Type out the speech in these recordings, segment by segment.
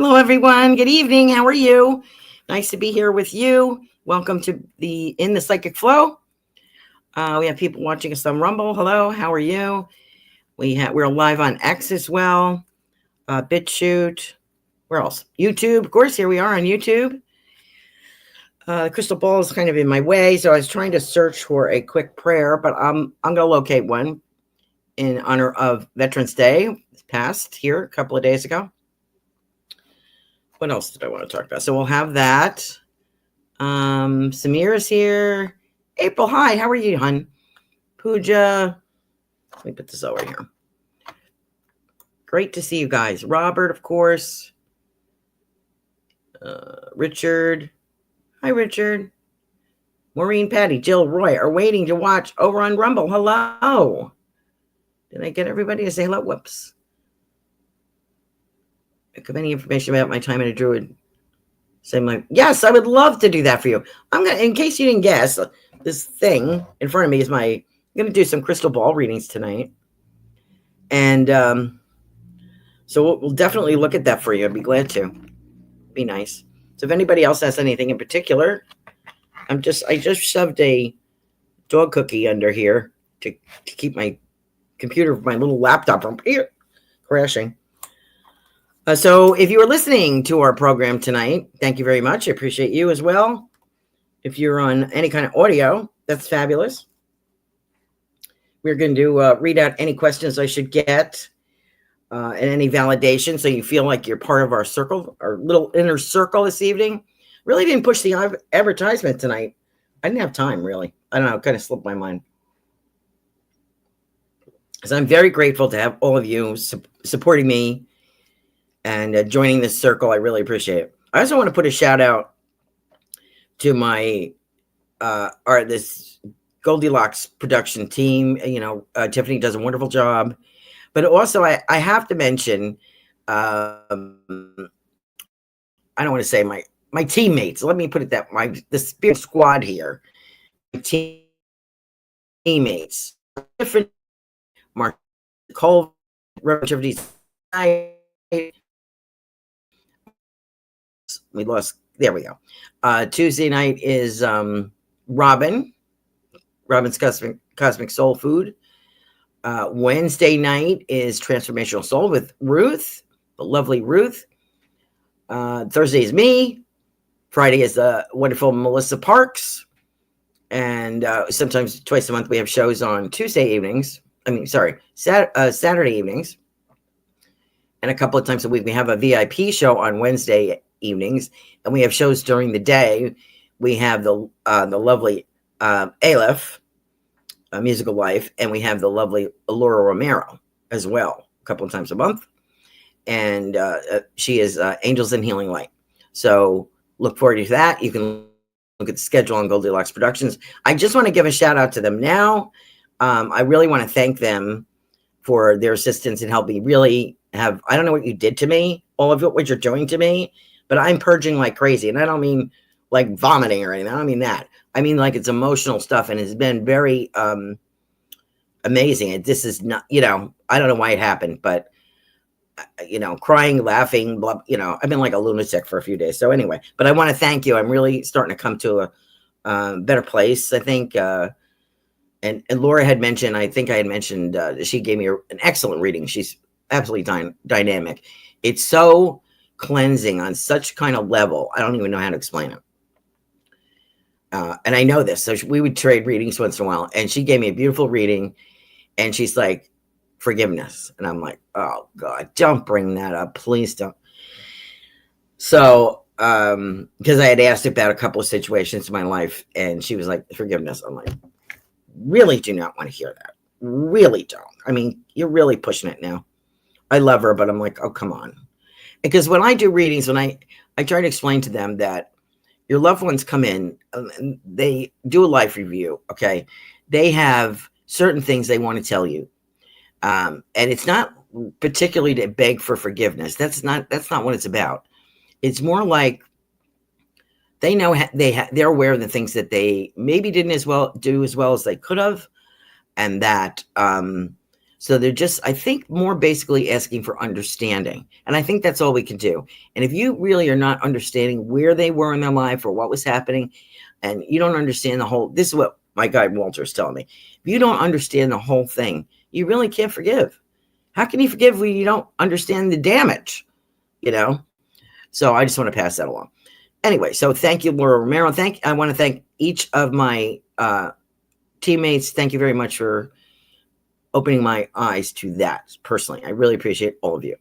Hello, everyone. Good evening. How are you? Nice to be here with you. Welcome to In the Psychic Flow. We have people watching us on Rumble. Hello. How are you? We're live on X as well. BitChute. Where else? YouTube. Of course, here we are on YouTube. The crystal ball is kind of in my way, so I was trying to search for a quick prayer, but I'm going to locate one in honor of Veterans Day. Passed here a couple of days ago. What else did I want to talk about? So we'll have that. Samir is here. April, hi. How are you, hon? Pooja. Let me put this over here. Great to see you guys. Robert, of course. Richard. Hi, Richard. Maureen, Patty, Jill, Roy are waiting to watch over on Rumble. Hello. Did I get everybody to say hello? Whoops. Have any information about my time in a druid? Yes, I would love to do that for you. In case you didn't guess, this thing in front of me is I'm going to do some crystal ball readings tonight. And so we'll definitely look at that for you. I'd be glad to. Be nice. So if anybody else has anything in particular, I just shoved a dog cookie under here to keep my computer, my little laptop from crashing. So if you are listening to our program tonight, thank you very much. I appreciate you as well. If you're on any kind of audio, that's fabulous. We're going to read out any questions I should get and any validation so you feel like you're part of our circle, our little inner circle this evening. Really didn't push the advertisement tonight. I didn't have time, really. I don't know. It kind of slipped my mind. So I'm very grateful to have all of you supporting me and joining this circle. I really appreciate it. I also want to put a shout out to my this Goldylocks production team. Tiffany does a wonderful job, but also I have to mention I don't want to say my teammates. Let me put it that the spirit squad here, my teammates, different Mark Cole, Reverend we lost. There we go. Tuesday night is Robin's Cosmic Soul Food. Wednesday night is Transformational Soul with Ruth, the lovely Ruth. Thursday is me. Friday is the wonderful Melissa Parks. And sometimes twice a month we have shows on Saturday evenings. And a couple of times a week we have a VIP show on Wednesday evenings, and we have shows during the day. We have the lovely Aleph, Musical Life, and we have the lovely Laura Romero as well, a couple of times a month. And she is Angels in Healing Light. So look forward to that. You can look at the schedule on Goldylocks Productions. I just want to give a shout out to them now. I really want to thank them for their assistance and help me really have, I don't know what you did to me, all of it, what you're doing to me, but I'm purging like crazy. And I don't mean like vomiting or anything. I don't mean that. I mean, like, it's emotional stuff, and it's been very amazing. This is not, I don't know why it happened, but crying, laughing, blah, I've been like a lunatic for a few days. So anyway, but I want to thank you. I'm really starting to come to a better place, I think. And Laura had mentioned, I think I had mentioned, she gave me an excellent reading. She's absolutely dynamic. It's so cleansing on such kind of level. I don't even know how to explain it. And I know this. So we would trade readings once in a while. And she gave me a beautiful reading. And she's like, forgiveness. And I'm like, oh, God, don't bring that up. Please don't. So, because I had asked about a couple of situations in my life. And she was like, forgiveness. I'm like, really do not want to hear that. Really don't. I mean, you're really pushing it now. I love her, but I'm like, oh, come on. Because when I do readings, when I try to explain to them that your loved ones come in, they do a life review, okay? They have certain things they want to tell you. And it's not particularly to beg for forgiveness. That's not what it's about. It's more like they know they're aware of the things that they maybe didn't do as well as they could have, and that So they're just, I think, more basically asking for understanding. And I think that's all we can do. And if you really are not understanding where they were in their life or what was happening, and you don't understand the whole, this is what my guide Walter is telling me. If you don't understand the whole thing, you really can't forgive. How can you forgive when you don't understand the damage? You know? So I just want to pass that along. Anyway, so thank you, Laura Romero. I want to thank each of my teammates. Thank you very much for opening my eyes to that personally. I really appreciate all of you.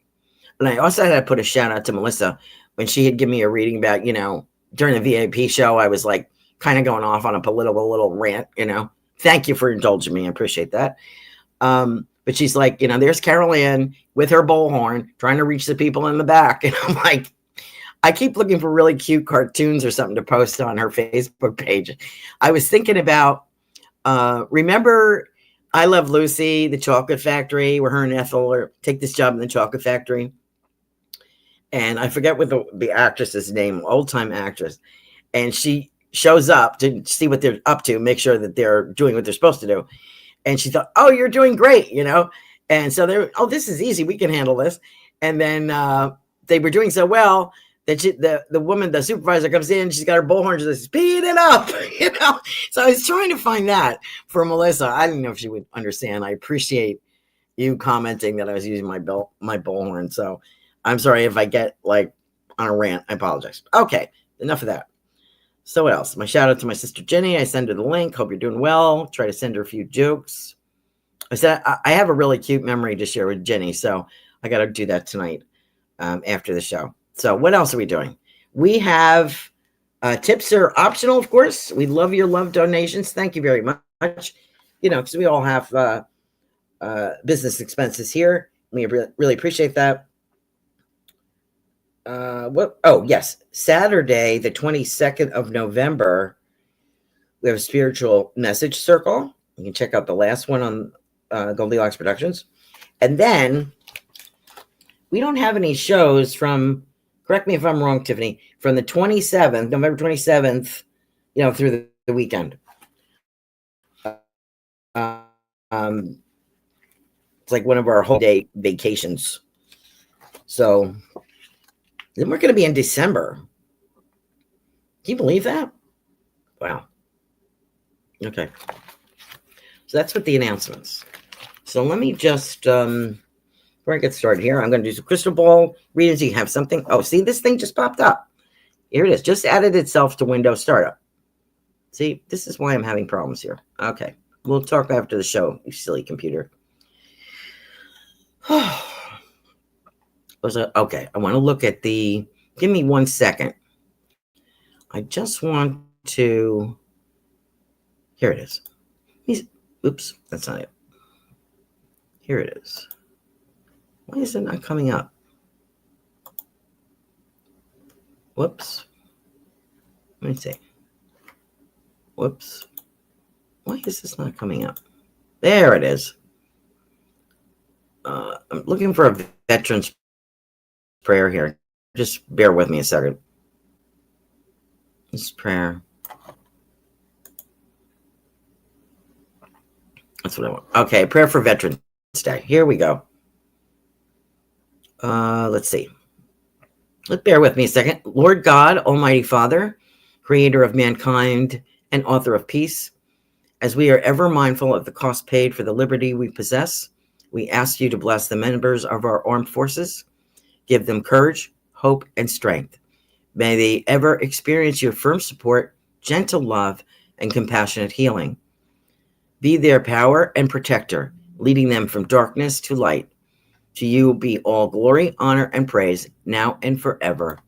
And I also had to put a shout out to Melissa when she had given me a reading about, during the VIP show, I was like kind of going off on a political little rant, Thank you for indulging me. I appreciate that. But she's like, there's Carolan with her bullhorn trying to reach the people in the back. And I'm like, I keep looking for really cute cartoons or something to post on her Facebook page. I was thinking about, remember I Love Lucy, the chocolate factory, where her and Ethel take this job in the chocolate factory. And I forget what the actress's name, old-time actress. And she shows up to see what they're up to, make sure that they're doing what they're supposed to do. And she thought, oh, you're doing great, And so they're, oh, this is easy. We can handle this. And then they were doing so well that the woman, the supervisor comes in, she's got her bullhorn, she's like, speed it up, So I was trying to find that for Melissa. I didn't know if she would understand. I appreciate you commenting that I was using my bullhorn. So I'm sorry if I get like on a rant. I apologize. Okay, enough of that. So what else? My shout out to my sister Jenny. I send her the link. Hope you're doing well. Try to send her a few jokes. I said I have a really cute memory to share with Jenny, so I got to do that tonight after the show. So what else are we doing? We have tips are optional, of course. We love your love donations. Thank you very much. Because we all have business expenses here. We really appreciate that. Oh, yes. Saturday, the 22nd of November, we have a spiritual message circle. You can check out the last one on Goldylocks Productions. And then we don't have any shows from, correct me if I'm wrong, Tiffany, from the 27th, November 27th, through the weekend. It's like one of our whole day vacations. So then we're going to be in December. Can you believe that? Wow. Okay. So that's what the announcements. So let me just, before I get started here, I'm going to do some crystal ball readings. You have something. Oh, see, this thing just popped up. Here it is. Just added itself to Windows Startup. See, this is why I'm having problems here. Okay. We'll talk after the show, you silly computer. Okay, I want to look at give me 1 second. I just want to, here it is. Oops, that's not it. Here it is. Why is it not coming up? Whoops. Let me see. Whoops. Why is this not coming up? There it is. I'm looking for a veteran's prayer here. Just bear with me a second. This prayer. That's what I want. Okay, prayer for Veterans Day. Here we go. Let's see. Bear with me a second. Lord God, Almighty Father, creator of mankind and author of peace, as we are ever mindful of the cost paid for the liberty we possess, we ask you to bless the members of our armed forces, give them courage, hope, and strength. May they ever experience your firm support, gentle love, and compassionate healing. Be their power and protector, leading them from darkness to light. To you be all glory, honor, and praise, now and forever.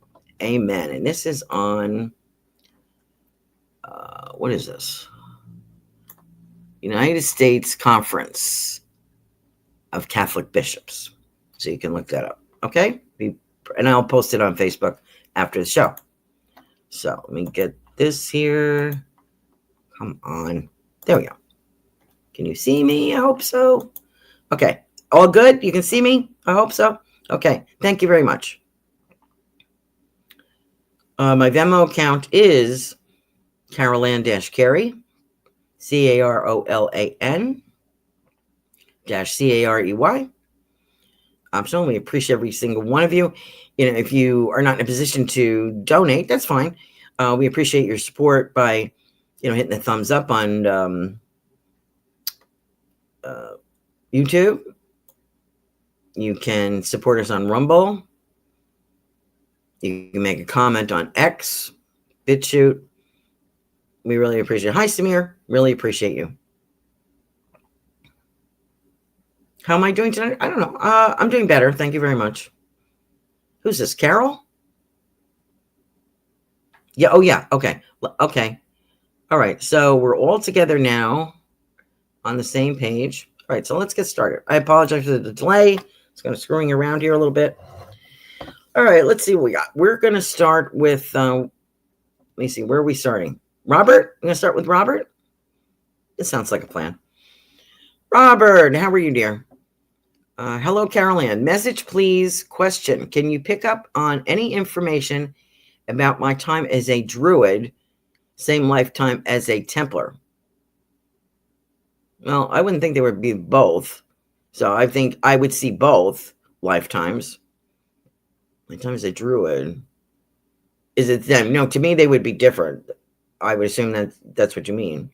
Amen. And this is on, what is this? United States Conference of Catholic Bishops. So you can look that up. Okay? And I'll post it on Facebook after the show. So let me get this here. Come on. There we go. Can you see me? I hope so. Okay. All good? You can see me? I hope so. Okay. Thank you very much. My Venmo account is Carolan-Carey, Carolan. Carey. Optional. We appreciate every single one of you. If you are not in a position to donate, that's fine. We appreciate your support by, hitting the thumbs up on YouTube. You can support us on Rumble. You can make a comment on X, BitChute. We really appreciate it. Hi, Samir. Really appreciate you. How am I doing tonight? I don't know. I'm doing better. Thank you very much. Who's this? Carol? Yeah. Oh, yeah. Okay. Okay. All right. So we're all together now on the same page. All right. So let's get started. I apologize for the delay. It's kind of screwing around here a little bit. All right. Let's see what we got. We're going to start with, let me see. Where are we starting? Robert? I'm going to start with Robert. It sounds like a plan. Robert, how are you, dear? Hello, Carolan. Message, please. Question. Can you pick up on any information about my time as a druid, same lifetime as a Templar? Well, I wouldn't think they would be both. So I think I would see both lifetimes. My time as a druid. Is it them? No, to me, they would be different. I would assume that's what you mean.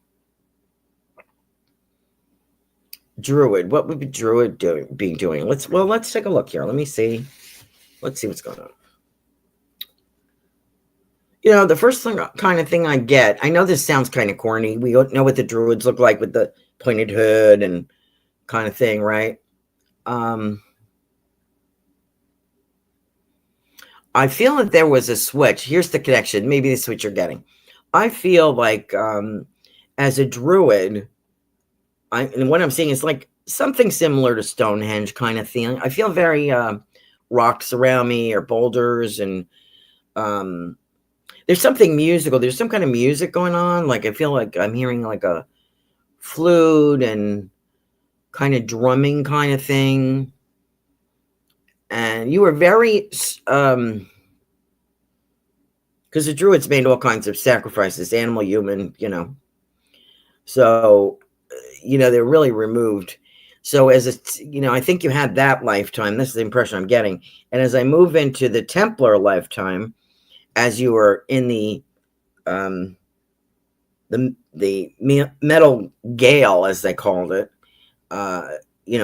Druid. What would be Druid be doing? Let's take a look here. Let me see. Let's see what's going on. The first kind of thing I get, I know this sounds kind of corny. We don't know what the Druids look like with the pointed hood and kind of thing, right? I feel that there was a switch. Here's the connection. Maybe this is what you're getting. I feel like as a Druid, and what I'm seeing is like something similar to Stonehenge kind of thing. I feel very rocks around me or boulders, and there's something musical. There's some kind of music going on. Like I feel like I'm hearing like a flute and kind of drumming kind of thing. And you were very, because the Druids made all kinds of sacrifices, animal, human, So, they're really removed. So I think you had that lifetime. This is the impression I'm getting. And as I move into the Templar lifetime, as you were in the metal gale, as they called it,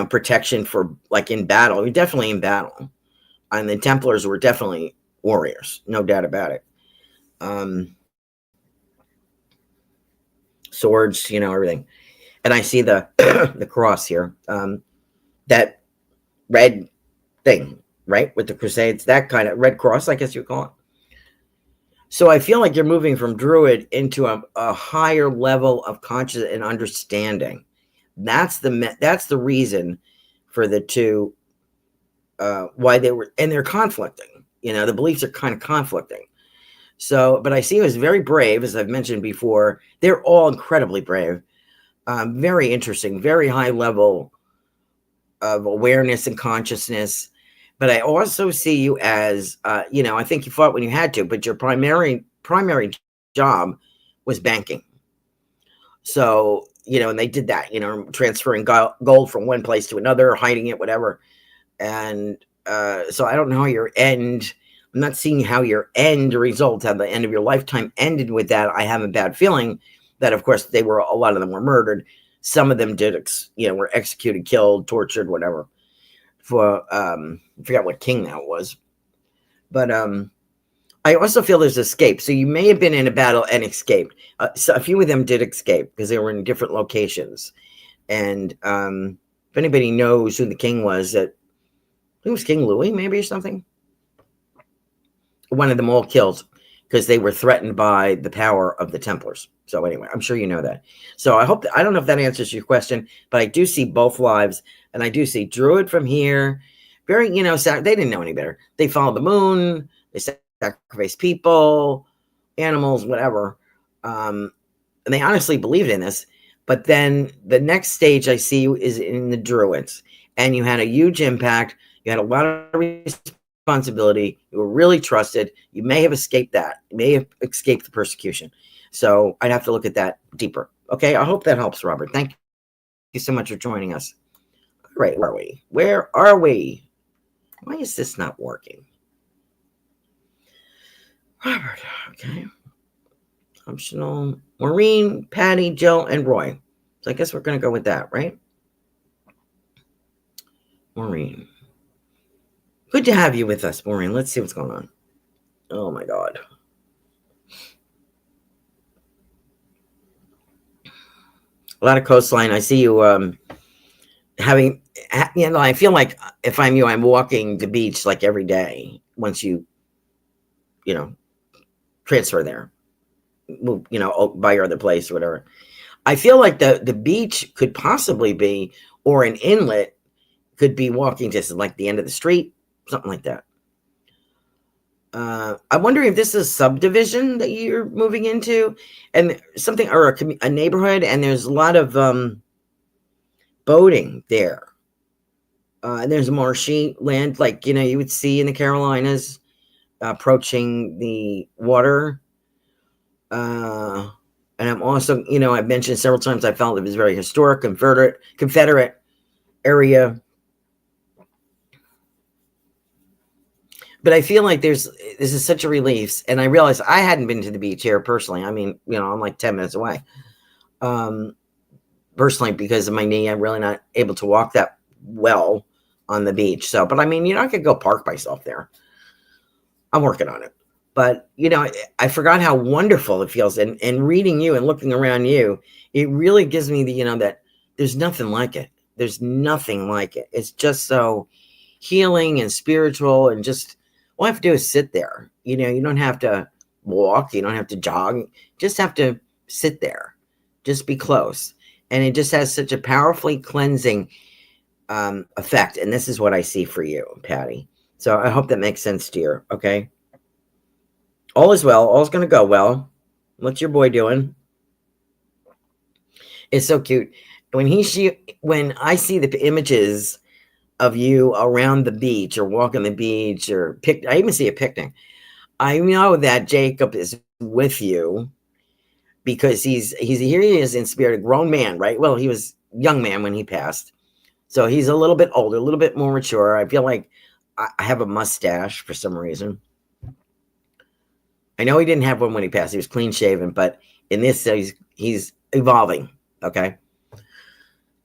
protection for like in battle. You're definitely in battle. And the Templars were definitely warriors, no doubt about it. Swords, everything. And I see the the cross here. That red thing, right? With the Crusades, that kind of red cross, I guess you call it. So I feel like you're moving from Druid into a higher level of consciousness and understanding. That's the reason for the two, why they're conflicting. The beliefs are kind of conflicting. So, but I see you as very brave, as I've mentioned before. They're all incredibly brave, very interesting, very high level of awareness and consciousness. But I also see you as, I think you fought when you had to, but your primary job was banking. So, and they did that, transferring gold from one place to another, hiding it, whatever. And so I don't know how I'm not seeing how your end result at the end of your lifetime ended with that. I have a bad feeling that, of course, a lot of them were murdered. Some of them were executed, killed, tortured, whatever. For I forgot what king that was, but I also feel there's escape. So you may have been in a battle and escaped. So a few of them did escape because they were in different locations. And if anybody knows who the king was, it was King Louis, maybe, or something. One of them all killed because they were threatened by the power of the Templars. So anyway, I'm sure you know that. So I don't know if that answers your question, but I do see both lives. And I do see Druid from here. Very, they didn't know any better. They followed the moon. They sacrificed people, animals, whatever. And they honestly believed in this. But then the next stage I see is in the Druids. And you had a huge impact. You had a lot of responsibility. You were really trusted. You may have escaped that. You may have escaped the persecution. So I'd have to look at that deeper. Okay, I hope that helps, Robert. Thank you so much for joining us. Right, where are we? Where are we? Why is this not working? Robert, okay. Optional. Maureen, Patty, Jill, and Roy. So I guess we're going to go with that, right? Maureen. Good to have you with us, Maureen. Let's see what's going on. Oh, my God. A lot of coastline. I see you having, I feel like if I'm you, I'm walking the beach like every day once you transfer there, move, buy your other place or whatever. I feel like the beach could possibly be, or an inlet could be walking distance, like the end of the street, something like that. I'm wondering if this is a subdivision that you're moving into, and something, or a neighborhood, and there's a lot of boating there. And there's marshy land, like you would see in the Carolinas, approaching the water. And I'm also, I've mentioned several times, I felt it was very historic, Confederate area. But I feel like this is such a relief. And I realized I hadn't been to the beach here personally. I mean, I'm like 10 minutes away. Personally, because of my knee, I'm really not able to walk that well on the beach. So, but I mean, I could go park myself there. I'm working on it. But, I forgot how wonderful it feels. And reading you and looking around you, it really gives me the, that there's nothing like it. There's nothing like it. It's just so healing and spiritual, and just all I have to do is sit there. You don't have to walk. You don't have to jog. You just have to sit there. Just be close. And it just has such a powerfully cleansing effect. And this is what I see for you, Patty. So I hope that makes sense to you. Okay. All is well. All's going to go well. What's your boy doing? It's so cute. When I see the images of you around the beach or walking the beach or I even see a picnic, I know that Jacob is with you, because he's here. He is in spirit, a grown man, right? Well, he was a young man when he passed. So he's a little bit older, a little bit more mature. I feel like I have a mustache for some reason. I know he didn't have one when he passed. He was clean shaven, but in this, he's evolving. Okay.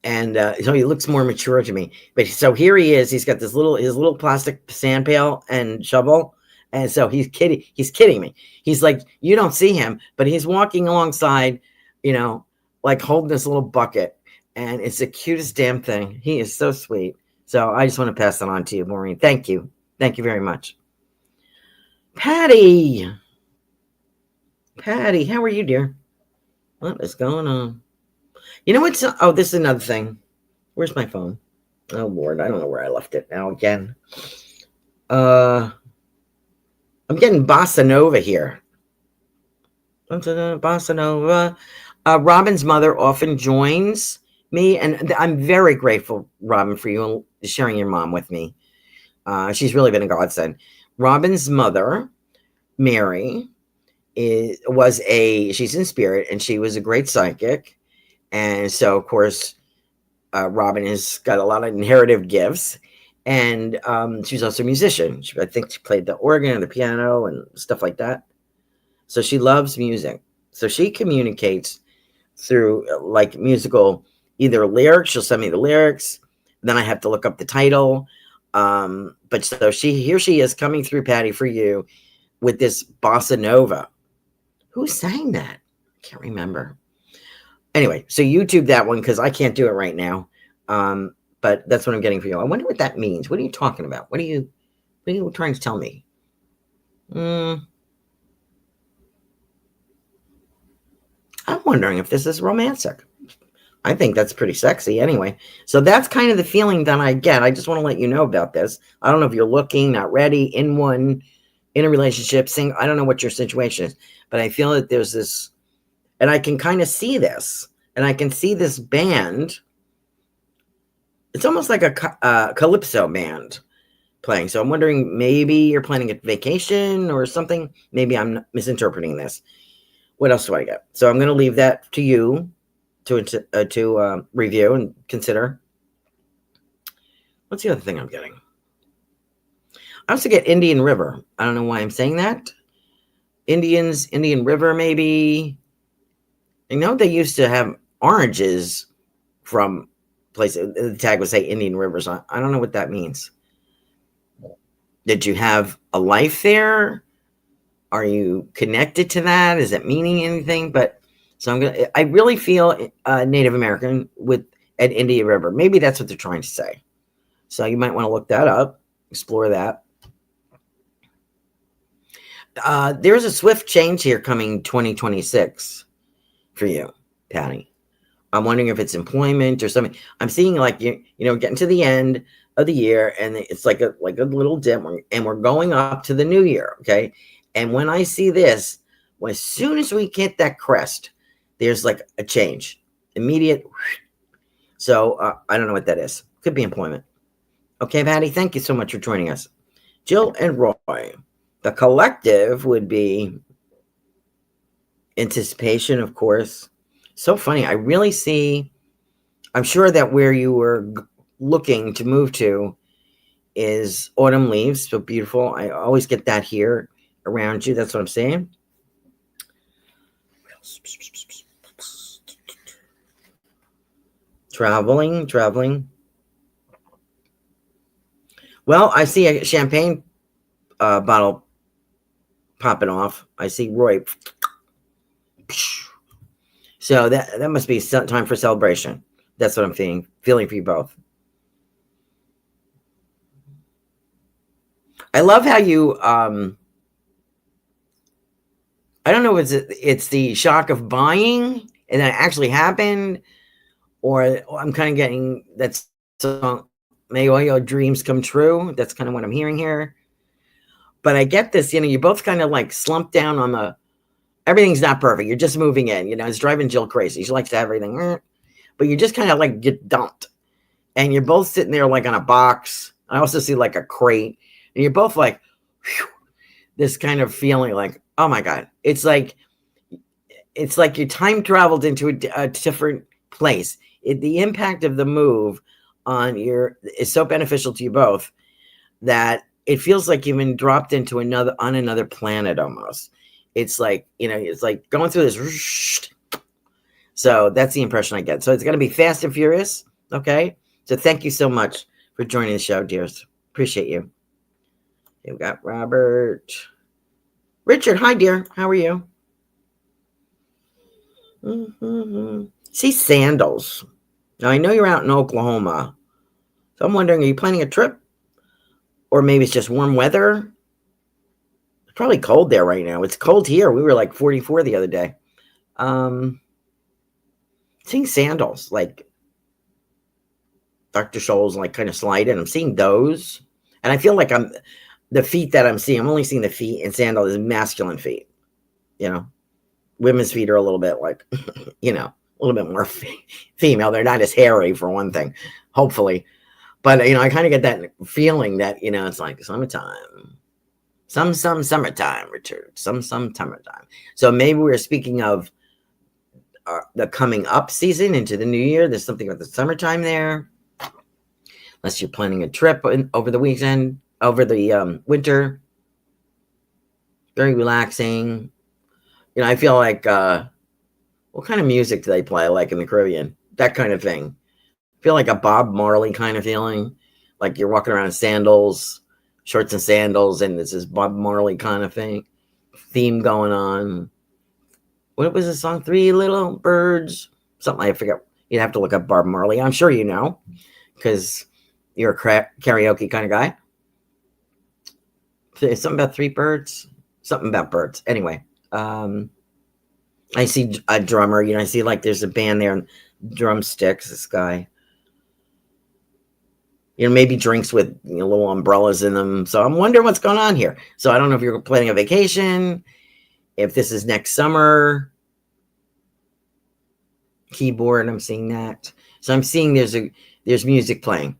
And so he looks more mature to me. But so here he is. He's got his little plastic sand pail and shovel. And so he's kidding me. He's like, you don't see him, but he's walking alongside, like holding this little bucket. And it's the cutest damn thing. He is so sweet. So I just want to pass that on to you, Maureen. Thank you. Thank you very much. Patty, how are you, dear? What is going on? You know what's... Oh, this is another thing. Where's my phone? Oh, Lord. I don't know where I left it now again. I'm getting bossa nova here. Bossa nova. Robin's mother often joins me, and I'm very grateful, Robin, for you sharing your mom with me. She's really been a godsend. Robin's mother, Mary, she's in spirit, and she was a great psychic. And so, of course, Robin has got a lot of inherited gifts, and she's also a musician. I think she played the organ and the piano and stuff like that. So she loves music. So she communicates through like musical, either lyrics. She'll send me the lyrics. Then I have to look up the title. But so here she is coming through, Patty, for you with this bossa nova. Who sang that? I can't remember. Anyway, so YouTube that one, because I can't do it right now. But that's what I'm getting for you. I wonder what that means. What are you talking about? What are you trying to tell me? I'm wondering if this is romantic. I think that's pretty sexy anyway. So that's kind of the feeling that I get. I just want to let you know about this. I don't know if you're looking, not ready, in a relationship, single. I don't know what your situation is, but I feel that there's this, and I can kind of see this, and I can see this band. It's almost like a calypso band playing. So I'm wondering, maybe you're planning a vacation or something. Maybe I'm misinterpreting this. What else do I get? So I'm going to leave that to you to review and consider. What's the other thing I'm getting? I also get Indian River. I don't know why I'm saying that. Indian River, maybe. I know they used to have oranges from places. The tag would say Indian Rivers. I don't know what that means. Did you have a life there? Are you connected to that? Is it meaning anything? But so I really feel Native American with at Indian River. Maybe that's what they're trying to say. So you might want to look that up, explore that. There's a swift change here coming 2026 for you, Patty. I'm wondering if it's employment or something. I'm seeing like getting to the end of the year, and it's like a little dip, and we're going up to the new year. Okay, and when I see this, as soon as we hit that crest, there's like a change, immediate. So I don't know what that is. Could be employment. Okay, Patty. Thank you so much for joining us, Jill and Roy. The collective would be anticipation, of course. So funny. I really see, I'm sure that where you were looking to move to is autumn leaves. So beautiful. I always get that here around you. That's what I'm saying. Traveling. Well, I see a champagne bottle popping off. I see Roy. So that must be some time for celebration. That's what I'm feeling for you both. I love how you I don't know if it's the shock of buying and that actually happened, or I'm kind of getting that song, may all your dreams come true. That's kind of what I'm hearing here. But I get this, you both kind of like slumped down on everything's not perfect. You're just moving in, it's driving Jill crazy. She likes to have everything, but you just kind of like get dumped. And you're both sitting there like on a box. I also see like a crate. And you're both like, whew, this kind of feeling like, oh my God. It's like you time traveled into a different place. The impact of the move is so beneficial to you both that it feels like you've been dropped into another planet almost. It's like, it's like going through this. So that's the impression I get. So it's going to be fast and furious. Okay. So thank you so much for joining the show, dears. Appreciate you. Okay, we got Robert. Richard, hi, dear. How are you? See sandals. Now, I know you're out in Oklahoma. So I'm wondering, are you planning a trip? Or maybe it's just warm weather? It's probably cold there right now. It's cold here. We were like 44 the other day. Seeing sandals, like Dr. Scholl's, like kind of sliding. I'm seeing those. And I feel like the feet that I'm seeing, I'm only seeing the feet, and sandals is masculine feet. Women's feet are a little bit like, a little bit more female. They're not as hairy, for one thing, hopefully. But, I kind of get that feeling that, it's like summertime. Some summertime, Richard. Some summertime. So maybe we're speaking of the coming up season into the new year. There's something about the summertime there. Unless you're planning a trip over the weekend, over the winter. Very relaxing. I feel like, what kind of music do they play like in the Caribbean? That kind of thing. I feel like a Bob Marley kind of feeling. Like you're walking around in sandals, shorts and sandals, and this is Bob Marley kind of theme going on. What was the song? Three Little Birds? Something, I forget. You'd have to look up Bob Marley. I'm sure you know, because you're a karaoke kind of guy. Something about three birds. Something about birds. Anyway, I see a drummer. I see like there's a band there and drumsticks. This guy. Maybe drinks with little umbrellas in them. So I'm wondering what's going on here. So I don't know if you're planning a vacation, if this is next summer. Keyboard, I'm seeing that. So I'm seeing there's music playing.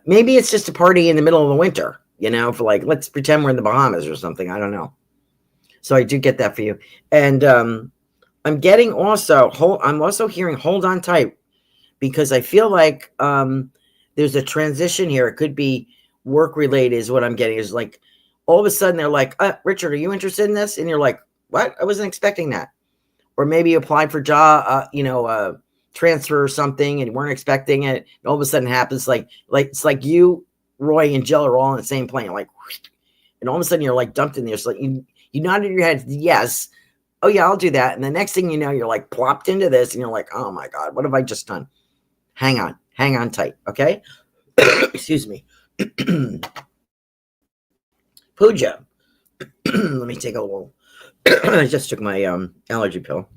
Maybe it's just a party in the middle of the winter, for like, let's pretend we're in the Bahamas or something. I don't know. So I do get that for you. And I'm getting also, I'm also hearing hold on tight, because I feel like there's a transition here. It could be work related is what I'm getting. Is like all of a sudden they're like, Richard, are you interested in this? And you're like, what? I wasn't expecting that. Or maybe you applied for job, transfer or something and you weren't expecting it. And all of a sudden it happens like it's like you, Roy, and Jill are all on the same plane. Like, and all of a sudden you're like dumped in there. So like you nodded your head, yes. Oh yeah, I'll do that. And the next thing you know, you're like plopped into this and you're like, oh my God, what have I just done? Hang on tight. Okay. Excuse me. Pooja. Let me take a little. I just took my allergy pill.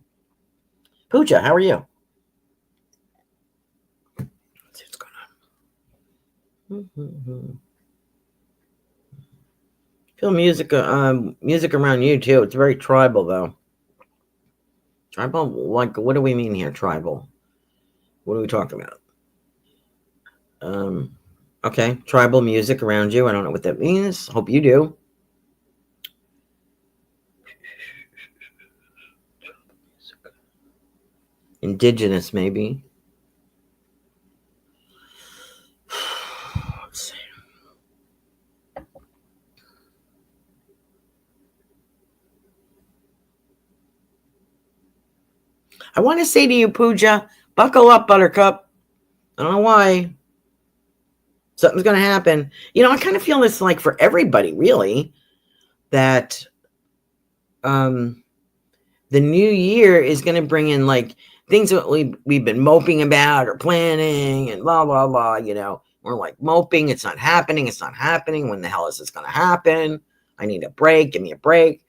Pooja, how are you? Let's see what's going on. Feel music around you too. It's very tribal though. Tribal? Like, what do we mean here? Tribal. What are we talking about? Okay, tribal music around you. I don't know what that means. Hope you do. Indigenous, maybe. Let's see. I want to say to you, Pooja, buckle up, Buttercup. I don't know why. Something's going to happen. You know, I kind of feel this like for everybody, really, that the new year is going to bring in like things that we've been moping about or planning and blah, blah, blah. You know, we're like moping. It's not happening. It's not happening. When the hell is this going to happen? I need a break. Give me a break.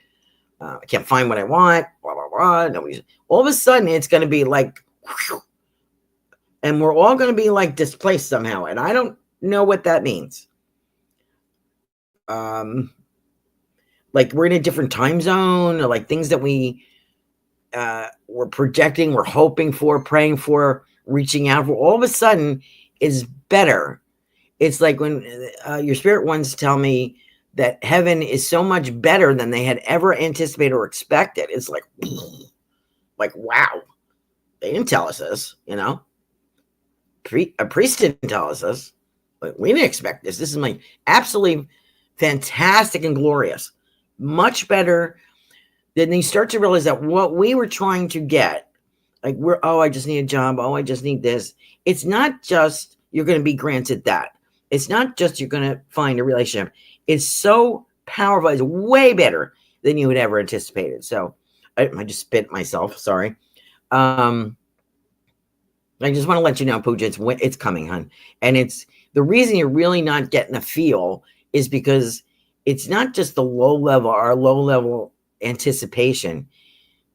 I can't find what I want. Blah, blah, blah. Nobody's, all of a sudden, it's going to be like, whew, and we're all going to be like displaced somehow. And I don't know what that means. Like we're in a different time zone, or like things that we're projecting, we're hoping for, praying for, reaching out for, all of a sudden is better. It's like when your spirit ones tell me that heaven is so much better than they had ever anticipated or expected. It's like wow, they didn't tell us this, you know. A priest didn't tell us this. Like, we didn't expect this. This is like absolutely fantastic and glorious. Much better. Then you start to realize that what we were trying to get, like I just need a job. Oh, I just need this. It's not just you're going to be granted that. It's not just you're going to find a relationship. It's so powerful. It's way better than you had ever anticipated. So I just spit myself. Sorry. I just want to let you know, Pooja, it's coming, hon. And it's the reason you're really not getting a feel is because it's not just our low level anticipation.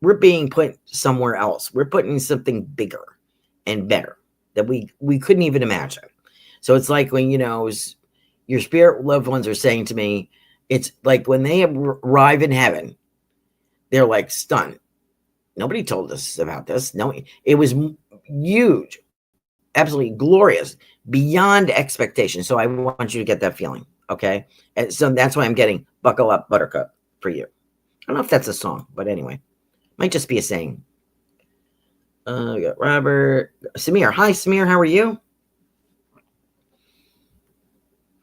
We're being put somewhere else. We're putting something bigger and better that we couldn't even imagine. So it's like when, you know, your spirit loved ones are saying to me, it's like when they arrive in heaven, they're like stunned. Nobody told us about this. No, it was huge, absolutely glorious, beyond expectation. So I want you to get that feeling, okay? And so that's why I'm getting buckle up, Buttercup, for you. I don't know if that's a song, but anyway, might just be a saying. We got Robert, Samir. Hi, Samir. How are you?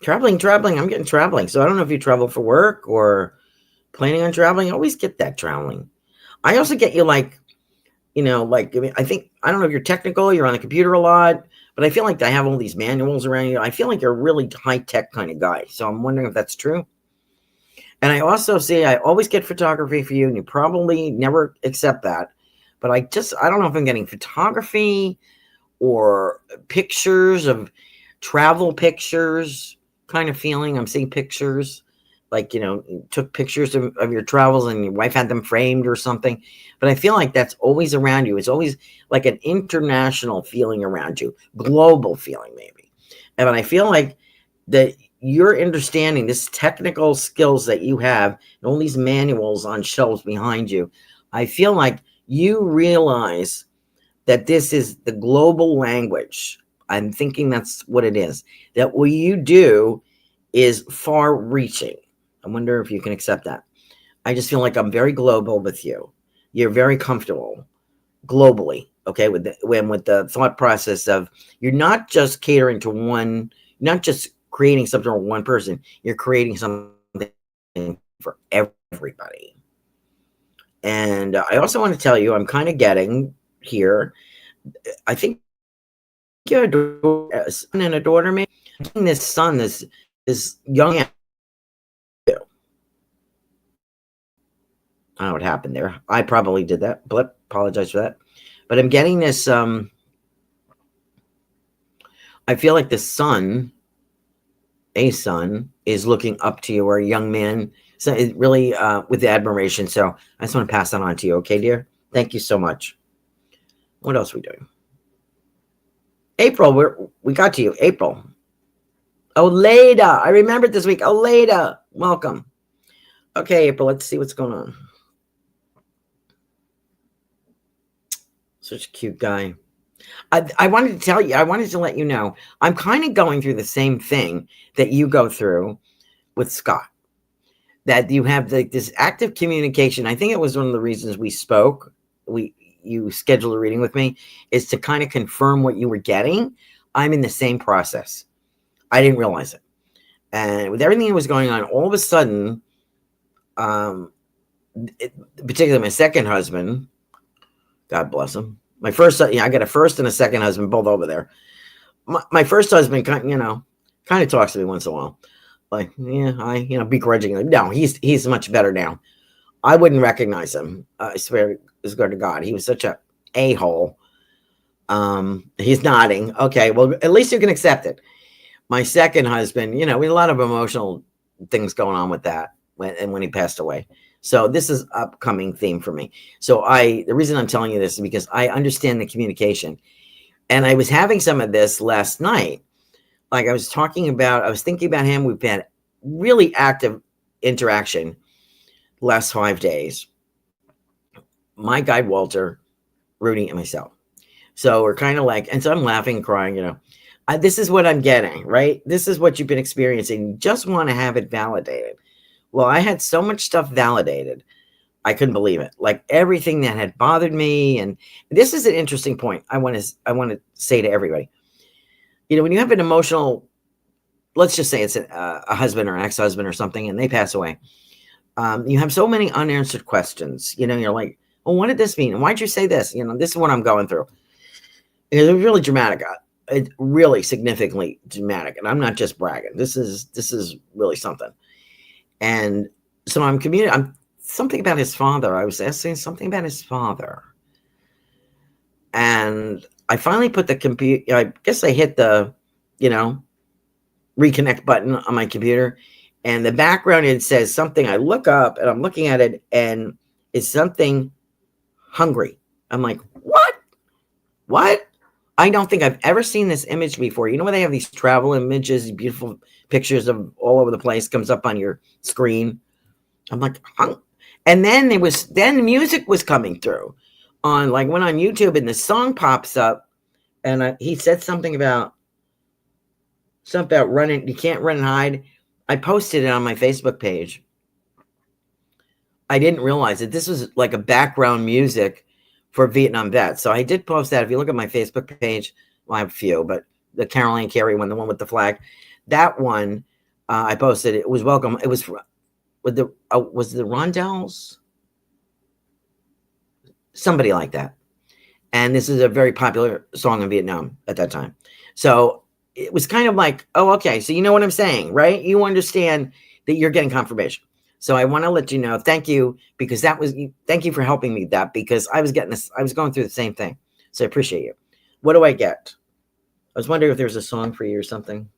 Traveling. I'm getting traveling. So I don't know if you travel for work or planning on traveling. I always get that traveling. I also get you like, you know, like, I mean, I don't know if you're technical, you're on the computer a lot, but I feel like I have all these manuals around you. I feel like you're a really high tech kind of guy. So I'm wondering if that's true. And I also see, I always get photography for you, and you probably never accept that. But I don't know if I'm getting photography or pictures of travel pictures kind of feeling. I'm seeing pictures like, you know, you took pictures of your travels and your wife had them framed or something. But I feel like that's always around you. It's always like an international feeling around you, global feeling maybe. And I feel like that you're understanding this technical skills that you have and all these manuals on shelves behind you. I feel like you realize that this is the global language. I'm thinking that's what it is. That what you do is far reaching. I wonder if you can accept that. I just feel like I'm very global with you. You're very comfortable. globally. Okay, with the thought process of you're not just catering to one, not just creating something for one person. You're creating something for everybody. And I also want to tell you, I'm kind of getting here. I think you're a son and a daughter, maybe. This son, this young man. I don't know what happened there. I probably did that. Blip. Apologize for that. But I'm getting this. I feel like the son, a son, is looking up to you, or a young man. So it really with admiration. So I just want to pass that on to you. Okay, dear. Thank you so much. What else are we doing? April, we got to you. April. Oleda. I remembered this week. Oleda. Welcome. Okay, April, let's see what's going on. Such a cute guy. I wanted to tell you, I wanted to let you know, I'm kind of going through the same thing that you go through with Scott. That you have this active communication. I think it was one of the reasons we spoke. You scheduled a reading with me, is to kind of confirm what you were getting. I'm in the same process. I didn't realize it. And with everything that was going on, all of a sudden, particularly my second husband, God bless him. My first, I got a first and a second husband, both over there. My first husband, kind of talks to me once in a while. Like, yeah, begrudgingly. No, he's much better now. I wouldn't recognize him. I swear, as good to God, he was such a hole. He's nodding. Okay, well, at least you can accept it. My second husband, we had a lot of emotional things going on with that when he passed away. So this is upcoming theme for me. So the reason I'm telling you this is because I understand the communication. And I was having some of this last night. Like I was thinking about him. We've had really active interaction the last 5 days. My guide, Walter, Rudy, and myself. So we're kind of like, and so I'm laughing and crying, this is what I'm getting, right? This is what you've been experiencing. You just want to have it validated. Well, I had so much stuff validated. I couldn't believe it. Like everything that had bothered me. And this is an interesting point I want to say to everybody. When you have an emotional, let's just say it's a husband or ex-husband or something, and they pass away. You have so many unanswered questions. You're like, well, what did this mean? And why'd you say this? This is what I'm going through. It was really dramatic. It's really significantly dramatic. And I'm not just bragging. This is really something. And so I'm something about his father. I was asking something about his father. And I finally put the computer, I guess I hit the, reconnect button on my computer. And the background, it says something. I look up and I'm looking at it and it's something hungry. I'm like, what? What? I don't think I've ever seen this image before. When they have these travel images, beautiful pictures of all over the place, comes up on your screen. I'm like, and then the music was coming through went on YouTube and the song pops up and he said something about running. You can't run and hide. I posted it on my Facebook page. I didn't realize that this was like a background music for Vietnam vets. So I did post that. If you look at my Facebook page, well, I have a few, but the Carolan Carey one, the one with the flag, that one, I posted. It was welcome. It was was the Rondells? Somebody like that. And this is a very popular song in Vietnam at that time. So it was kind of like, oh, okay. So you know what I'm saying, right? You understand that you're getting confirmation. So I want to let you know, thank you, because thank you for helping me that, because I was going through the same thing. So I appreciate you. What do I get? I was wondering if there's a song for you or something.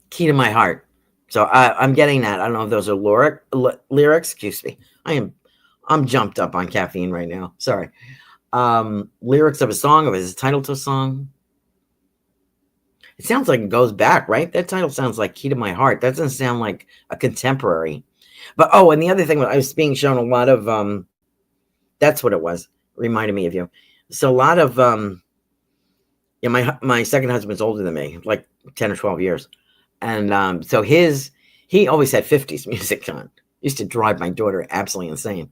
Key to my heart. So I'm getting that. I don't know if those are lyrics. Excuse me. I'm jumped up on caffeine right now. Sorry. Lyrics of a song, or is it title to a song? It sounds like it goes back, right? That title sounds like Key to My Heart. That doesn't sound like a contemporary. But and the other thing, I was being shown a lot of that's what it was. Reminded me of you. So a lot of my second husband's older than me, like 10 or 12 years. And so he always had 50s music on. Used to drive my daughter absolutely insane.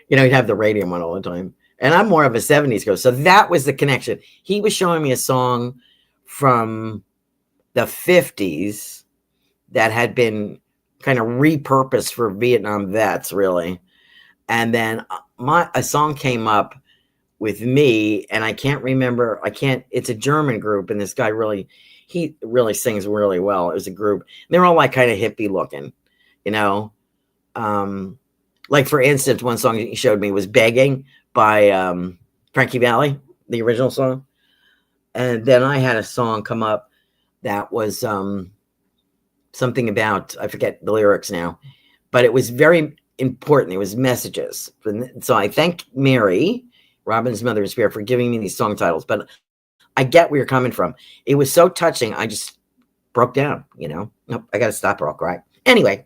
He'd have the radio on all the time. And I'm more of a 70s girl. So that was the connection. He was showing me a song from the 50s that had been kind of repurposed for Vietnam vets, really. And then a song came up with me, and I can't remember. It's a German group, and this guy he really sings really well. It was a group. They're all like kind of hippie looking, like for instance, one song he showed me was Begging by Frankie Valli, the original song. And then I had a song come up that was something about, I forget the lyrics now, but it was very important. It was messages. So I thank Mary, Robin's mother in spirit, for giving me these song titles, but I get where you're coming from. It was so touching. I just broke down, Nope, I got to stop or I'll cry. Anyway,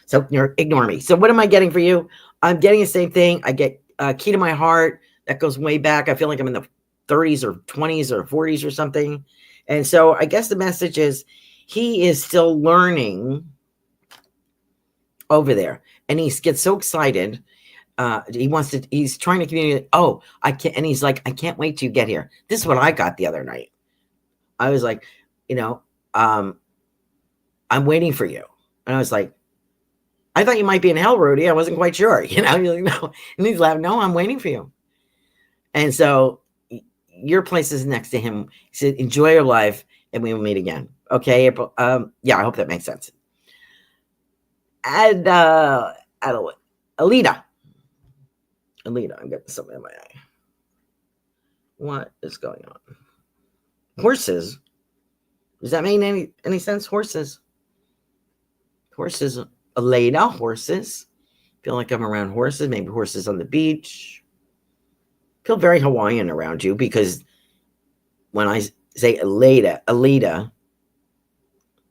so ignore me. So what am I getting for you? I'm getting the same thing. I get Key to My Heart. That goes way back. I feel like I'm in the 30s or 20s or 40s or something. And so I guess the message is he is still learning over there. And he gets so excited. He's trying to communicate. Oh, I can't. And he's like, I can't wait till you get here. This is what I got the other night. I was like, I'm waiting for you. And I was like, I thought you might be in hell, Rudy. I wasn't quite sure. You're like, no. And he's laughing. No, I'm waiting for you. And so your place is next to him. He said, enjoy your life and we will meet again. Okay, April. Yeah, I hope that makes sense. And Alita, I'm getting something in my eye. What is going on? Horses. Does that make any sense? Horses. Alita, horses. Feel like I'm around horses. Maybe horses on the beach. Feel very Hawaiian around you because when I say Alita,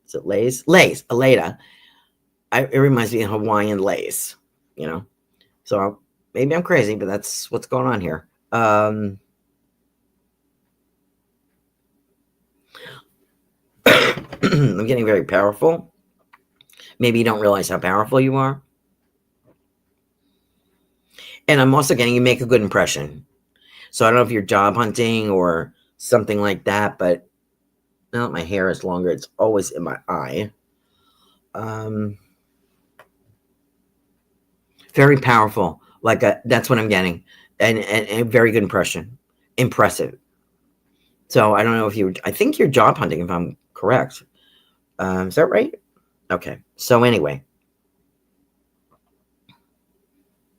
is it lays? Lays, Alita. It reminds me of Hawaiian lays, So maybe I'm crazy, but that's what's going on here. I'm getting very powerful. Maybe you don't realize how powerful you are. And I'm also getting you make a good impression. So I don't know if you're job hunting or something like that, but now that my hair is longer, it's always in my eye. Very powerful. That's what I'm getting. And a very good impression. Impressive. So I don't know if I think you're job hunting, if I'm correct. Is that right? Okay. So anyway.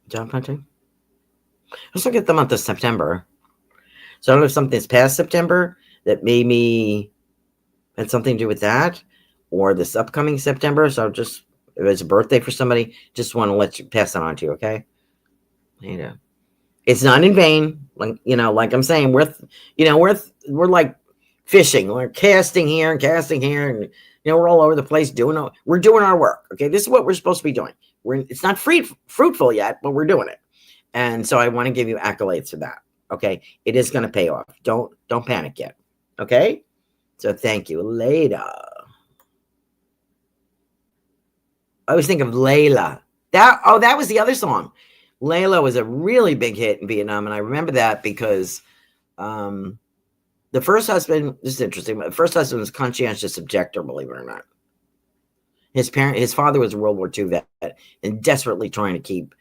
Job hunting? Let's look at the month of September. So I don't know if something's past September that maybe had something to do with that, or this upcoming September. So if it's a birthday for somebody, just want to let you pass that on to you, okay? It's not in vain. Like I'm saying, we're like fishing. We're casting here and casting here, and we're all over the place we're doing our work. Okay, this is what we're supposed to be doing. It's not fruitful yet, but we're doing it. And so I want to give you accolades for that. Okay, it is going to pay off. Don't panic yet. Okay, so thank you. Later. I always think of Layla. That was the other song. Layla was a really big hit in Vietnam, and I remember that because the first husband, this is interesting, the first husband was a conscientious objector, believe it or not. His father was a World War II vet and desperately trying to keep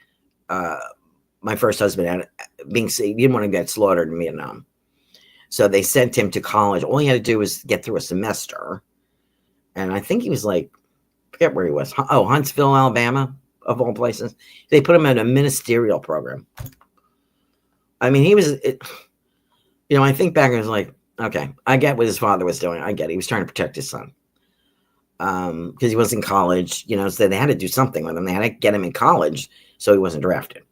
my first husband out, he didn't want to get slaughtered in Vietnam. So they sent him to college. All he had to do was get through a semester. And I think he was I forget where he was. Oh, Huntsville, Alabama, of all places. They put him in a ministerial program. I mean, he was, I think back and I was like, okay, I get what his father was doing. I get it. He was trying to protect his son. Because he was in college, so they had to do something with him. They had to get him in college so he wasn't drafted.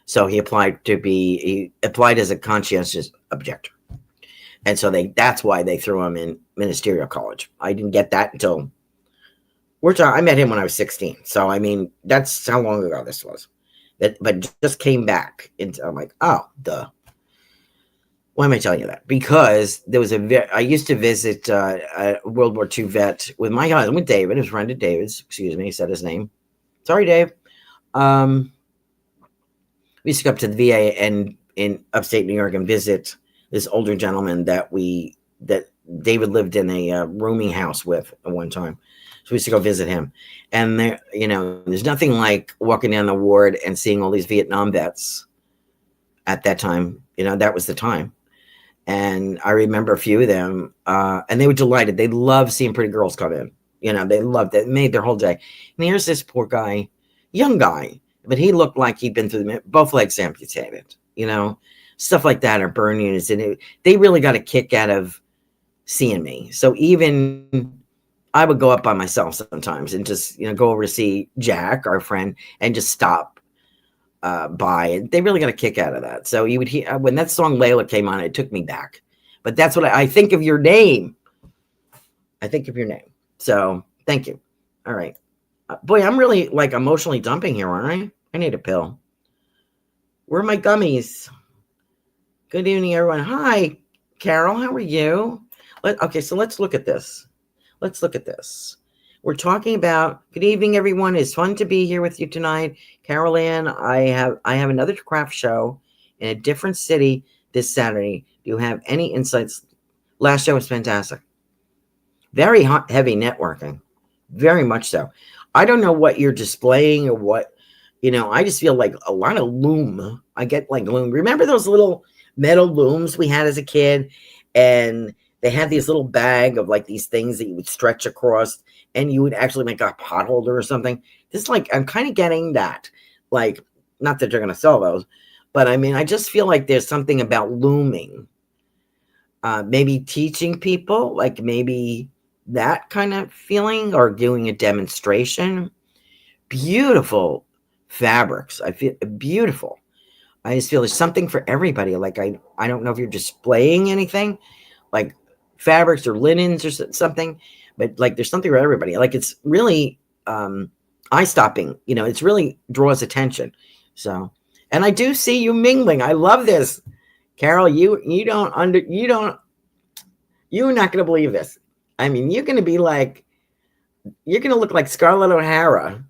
So he applied as a conscientious objector. And so that's why they threw him in ministerial college. I didn't get that until I met him when I was 16. So, I mean, that's how long ago this was. But just came back. I'm like, oh, duh. Why am I telling you that? Because there was I used to visit a World War II vet with my husband, with David, his friend David's, he said his name. Sorry, Dave. We used to go up to the VA and in upstate New York and visit this older gentleman that David lived in a rooming house with at one time. So we used to go visit him, and there, there's nothing like walking down the ward and seeing all these Vietnam vets. At that time, that was the time, and I remember a few of them, and they were delighted. They loved seeing pretty girls come in. They loved it. It made their whole day. And here's this poor guy, young guy, but he looked like he'd been through both legs amputated. Stuff like that, or burn units, and they really got a kick out of seeing me. So even I would go up by myself sometimes and just go over to see Jack, our friend, and just stop by. And they really got a kick out of that. So you would hear when that song Layla came on, it took me back. But that's what I think of your name. I think of your name. So thank you. All right, boy, I'm really like emotionally dumping here, aren't I? I need a pill. Where are my gummies? Good evening, everyone. Hi, Carol. How are you? Okay, so let's look at this. We're talking about, good evening, everyone. It's fun to be here with you tonight. Carolan, I have another craft show in a different city this Saturday. Do you have any insights? Last show was fantastic. Very heavy networking. Very much so. I don't know what you're displaying or what, I just feel like a lot of loom. I get like loom. Remember those little metal looms we had as a kid? And they had these little bag of like these things that you would stretch across and you would actually make a pot holder or something. This like, I'm kind of getting that. Like, not that they're going to sell those, but I mean, I just feel like there's something about looming. Maybe teaching people, like maybe that kind of feeling, or doing a demonstration. Beautiful fabrics. I feel beautiful. I just feel there's something for everybody. Like, I don't know if you're displaying anything like fabrics or linens or something, but like there's something for everybody. Like, it's really eye-stopping. It's really draws attention. So, and I do see you mingling. I love this, Carol. You're not going to believe this. I mean, you're going to look like Scarlett O'Hara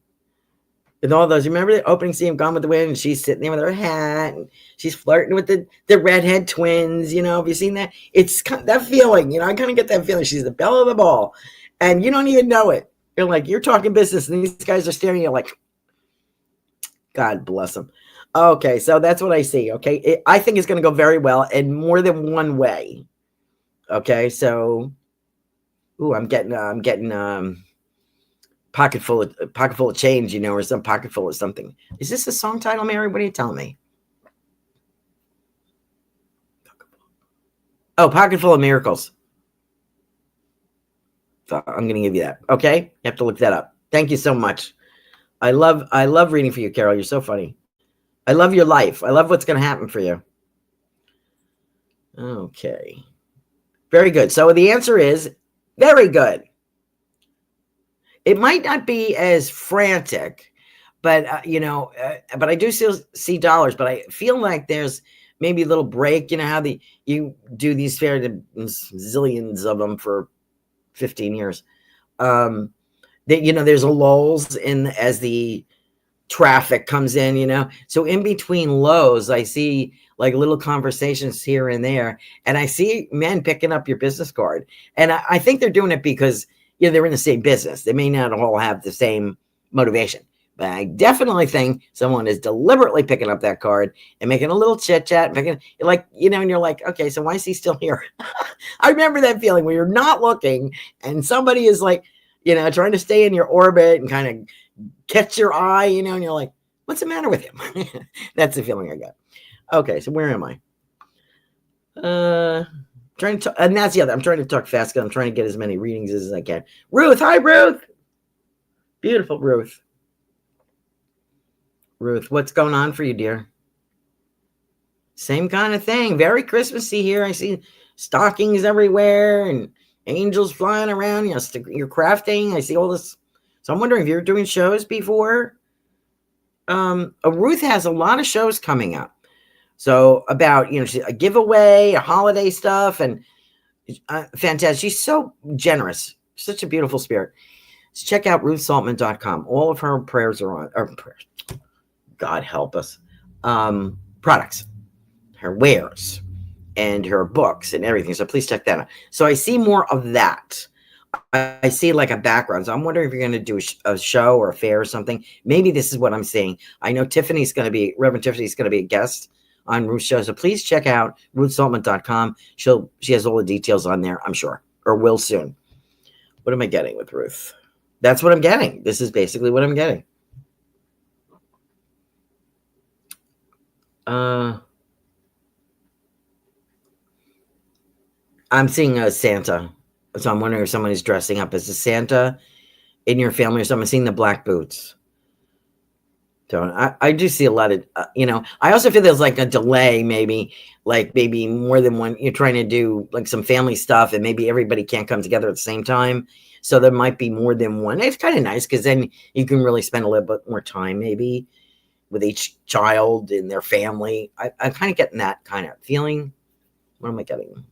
with all those. Remember the opening scene of Gone with the Wind? And she's sitting there with her hat and she's flirting with the redhead twins. Have you seen that? It's that feeling, I kind of get that feeling. She's the belle of the ball and you don't even know it. You're like, you're talking business and these guys are staring at you like, God bless them. Okay. So that's what I see. Okay. I think it's going to go very well in more than one way. Okay. So, I'm getting pocket full of change, or some pocket full of something. Is this a song title, Mary? What are you telling me? Oh, pocket full of miracles. So I'm going to give you that. Okay, you have to look that up. Thank you so much. I love reading for you, Carol. You're so funny. I love your life. I love what's going to happen for you. Okay, very good. So the answer is very good. It might not be as frantic, but but I do still see dollars. But I feel like there's maybe a little break. How you do these fairs, zillions of them for 15 years. That there's a lulls in as the traffic comes in. So in between lows, I see like little conversations here and there, and I see men picking up your business card, and I think they're doing it because they're in the same business. They may not all have the same motivation, but I definitely think someone is deliberately picking up that card and making a little chit chat, and you're like, okay, so why is he still here? I remember that feeling where you're not looking and somebody is like, trying to stay in your orbit and kind of catch your eye, and you're like, what's the matter with him? That's the feeling I got. Okay, so where am I? Trying to, and that's the other. I'm trying to talk fast because I'm trying to get as many readings as I can. Ruth, hi, Ruth. Beautiful, Ruth. Ruth, what's going on for you, dear? Same kind of thing. Very Christmassy here. I see stockings everywhere and angels flying around. You're crafting. I see all this. So I'm wondering if you're doing shows before. Ruth has a lot of shows coming up. So about, a giveaway, a holiday stuff, and fantastic. She's so generous, such a beautiful spirit. So check out ruthsaltman.com. All of her prayers are on, or prayers, God help us, products, her wares, and her books and everything. So please check that out. So I see more of that. I see like a background. So I'm wondering if you're going to do a show or a fair or something. Maybe this is what I'm seeing. I know Reverend Tiffany's going to be a guest on Ruth's show. So please check out ruthsaltman.com. She has all the details on there, I'm sure, or will soon. What am I getting with Ruth? That's what I'm getting. This is basically what I'm getting. I'm seeing a Santa. So I'm wondering if someone is dressing up as a Santa in your family or something. I'm seeing the black boots. So I do see a lot of, I also feel there's like a delay, maybe more than one. You're trying to do like some family stuff and maybe everybody can't come together at the same time. So there might be more than one. It's kind of nice because then you can really spend a little bit more time maybe with each child and their family. I'm kind of getting that kind of feeling. What am I getting?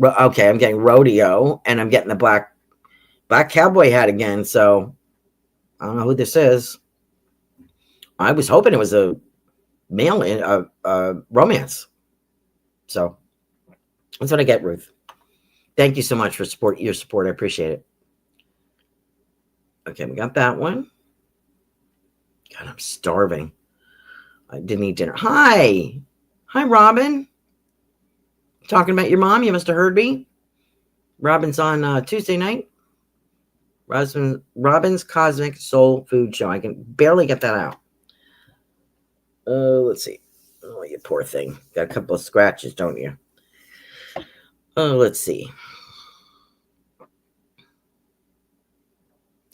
Okay, I'm getting rodeo and I'm getting the black cowboy hat again. So I don't know who this is. I was hoping it was a male in romance. So that's what I get, Ruth. Thank you so much for your support. I appreciate it. Okay, we got that one. God, I'm starving. I didn't eat dinner. Hi, Robin. Talking about your mom. You must have heard me. Robin's on Tuesday night. Robin's Cosmic Soul Food Show. I can barely get that out. Let's see. Oh, you poor thing. Got a couple of scratches, don't you? Let's see.